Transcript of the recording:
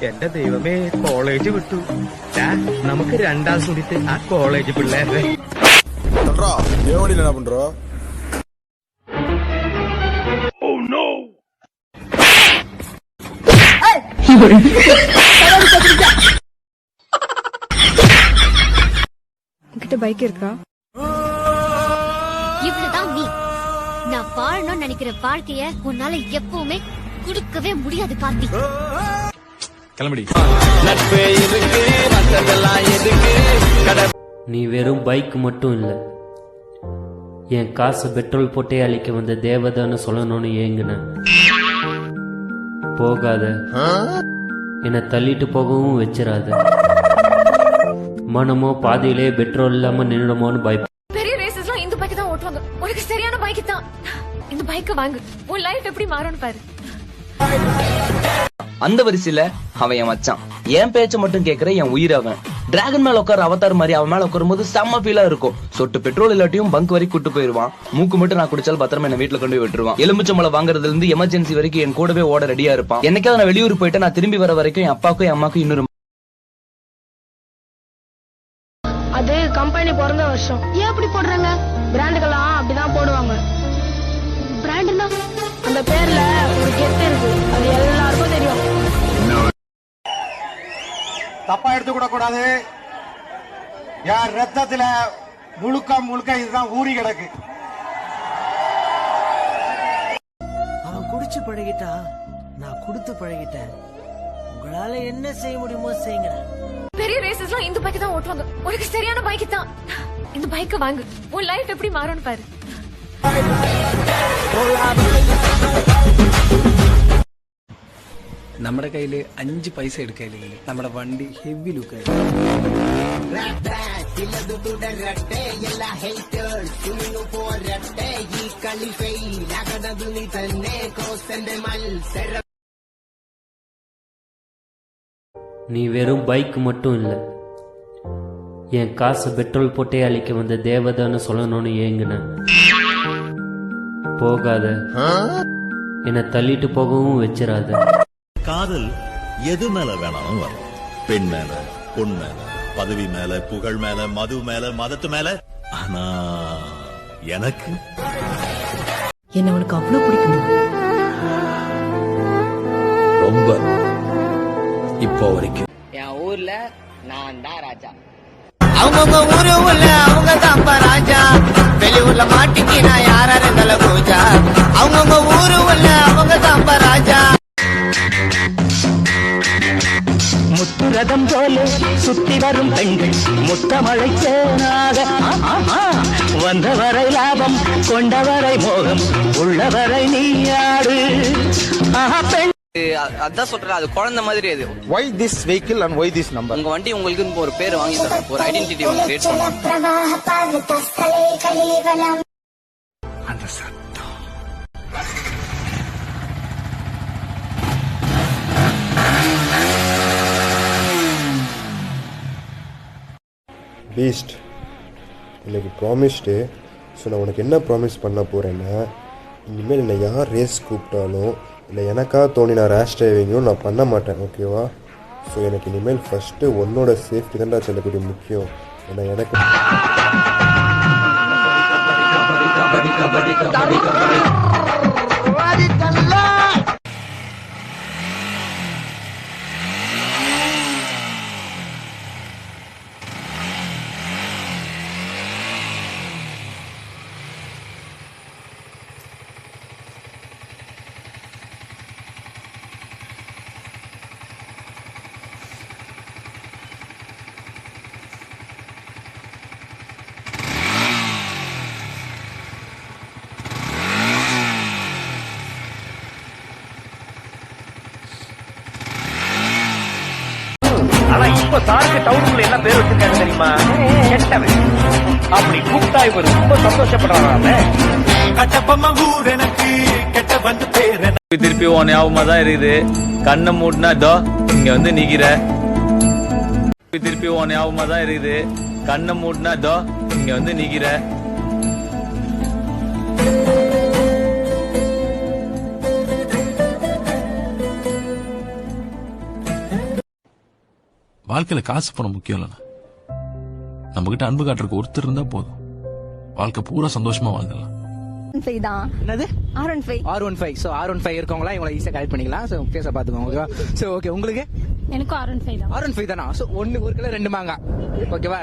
എന്റെ ദൈവമേ കോളേജ് വിട്ടു. നമുക്ക് രണ്ടാം സുഹൃത്ത് ആ കോളേജ് പിള്ളേരെ என்ன பண்றோ? உன்கிட்ட பைக் இருக்கா? இவ்வளவுதான் நீ. நான் வாழணும்னு நினைக்கிற வாழ்க்கைய உன்னால எப்பவுமே குடுக்கவே முடியாது கார்த்தி. கிளம்படி. நீ வெறும் பைக் மட்டும் இல்ல, என் காசு பெட்ரோல் போட்டே அழிக்க வந்த தேவதான்னு சொல்லணும்னு ஏங்குன. போகாத, என்னை தள்ளிட்டு போகவும் வச்சிடாத. மனமோ பாதியிலே பெட்ரோல் இல்லாம நின்னுடுமோன்னு பயப்ப. பெரிய ரேசஸ்லாம் இந்த பைக் தான் ஓட்டுவாங்க. உனக்கு சரியான பைக் தான். இந்த பைக்க வாங்கு, உன் லைஃப் எப்படி மாறும்னு பாரு. அந்த வரிசையில அவன் என் மச்சான். என் பேச்ச மட்டும் கேக்குற என் உயிர் அவன். டிராகன் மேல உட்கார அவதார் மாதிரி அவன் மேல உட்காரும் போது செம்ம ஃபீலா இருக்கும். சொட்டு பெட்ரோல் இல்லாட்டியும் பங்க் வரைக்கும் கூட்டு போயிருவான். மூக்கு மட்டும் நான் குடிச்சாலும் பத்திரமா என்ன வீட்டுல கொண்டு போய் விட்டுருவான். எலுமிச்சம்பளம் வாங்குறதுல இருந்து எமர்ஜென்சி வரைக்கும் என் கூடவே ஓட ரெடியா இருப்பான். என்னைக்காவது நான் வெளியூர் போயிட்டு நான் திரும்பி வர வரைக்கும் என் அப்பாவுக்கும் என் அம்மாக்கும் இன்னொரு அது கம்பெனி பிறந்த வருஷம். ஏன் அப்படி போடுறாங்க? பிராண்டுகள்லாம் அப்படிதான் போடுவாங்க. பிராண்ட்னா அந்த பேர்ல ஒரு கெத்து இருக்கு, அது எல்லாருக்கும் தெரியும். தப்பா எடுத்துக்கூட கூடாது. யார் ரத்தத்துல முழுக்க இதுதான் ஊறி கிடக்கு. அவன் குடிச்சு பழகிட்டா, நான் கொடுத்து பழகிட்டேன். உங்களால என்ன செய்ய முடியுமோ செய்யுங்க. பெரிய ரேசஸ்லாம் இந்த பைக் தான் ஓட்டுவாங்க. உனக்கு சரியான பைக் தான். இந்த பைக்க வாங்கு, உன் லைஃப் எப்படி மாறும்னு பாரு. നമ്മുടെ കയ്യില് 5 പൈസ എടുക്കില്ലെങ്കിൽ നമ്മുടെ വണ്ടി ഹെവി ലുക്ക്. நீ வெறும் பைக் மட்டும் இல்ல, என் காசு பெட்ரோல் போட்டே அழிக்க வந்த தேவதான்னு சொல்லணும்னு ஏங்குன. போகாத, என்னை தள்ளிட்டு போகவும் வச்சிடாத. காதல் எது மேல வேணாலும் வரும். பெண் மேல, பொன் மேல, பதவி மேல, புகழ் மேல, மது மேல, மதத்து மேல. ஆனா எனக்கு என்ன உனக்கு அவ்வளவு பிடிக்குமா? ரொம்ப. இப்போ வரைக்கும் என் ஊர்ல நான் தான் ராஜா. அவங்க ஊரு உள்ள அவங்க தான் ராஜா. வெளியூர்ல மாட்டிக்கு நான் யாரா இருந்தாலும் பூஜா. அவங்க ஊரு உள்ள அவங்க தான் ராஜா. முத்துரதம் போல சுத்தி வரும் பெண்கள் முத்தமழை சேனாக. வந்தவரை லாபம், கொண்டவரை மோகம், உள்ளவரை நீயாடு. அதான் சொல்றேன், அது குழந்தை மாதிரி. அது Why this vehicle and why this number? உங்க வண்டி உங்களுக்கு ஒரு பேர் வாங்கி தரேன், ஒரு ஐடென்டிட்டி ஒன்று கிரியேட் பண்ணுவோம். அந்த சத்தம் பீஸ்ட், இன்னைக்கு ப்ராமிஸ் டே. ஸோ நான் உனக்கு என்ன ப்ராமிஸ் பண்ண போகிறேன்னா, இனிமேல் என்னை யார் ரேஸ் கூப்பிட்டாலும் இல்லை எனக்காக தோணி நான் ரேஷ் டிரைவிங்கும் நான் பண்ண மாட்டேன், ஓகேவா? ஸோ எனக்கு இனிமேல் ஃபஸ்ட்டு உன்னோட சேஃப்டி தான்டா சொல்லக்கூடிய முக்கியம். ஏன்னா எனக்கு ஆனா இப்ப சாருக்கு டவுனுக்குள்ள என்ன பேர் வச்சிருக்காங்க தெரியுமா? கெட்டவன். அப்படி கூப்பிட்டா இவர் ரொம்ப சந்தோஷப்படுறாங்க. திருப்பி உன் ஞாபகமா தான் இருக்குது. கண்ணை மூடினா இதோ இங்க வந்து நிக்கிற. திருப்பி உன் ஞாபகமா தான் இருக்குது. கண்ணை மூடினா இதோ இங்க வந்து நிக்கிற. வாழ்க்கையில காசு பணம் முக்கியம் இல்லைண்ணா. நம்ம கிட்ட அன்பு காட்டுறதுக்கு ஒருத்தர் இருந்தா போதும், வாழ்க்கை பூரா சந்தோஷமா வாழ்ந்துடலாம். என்னது R15. சோ R15 இருக்கவங்களா இவங்களை ஈஸியா கலெக்ட் பண்ணிக்கலாம். சோ பேச பாத்துக்கோங்க. ஓகேவா? சோ ஓகே, உங்களுக்கு எனக்கும் R15 தான். R15 தானா? சோ ஒரு கிலோ 2 மாங்காய். ஓகேவா?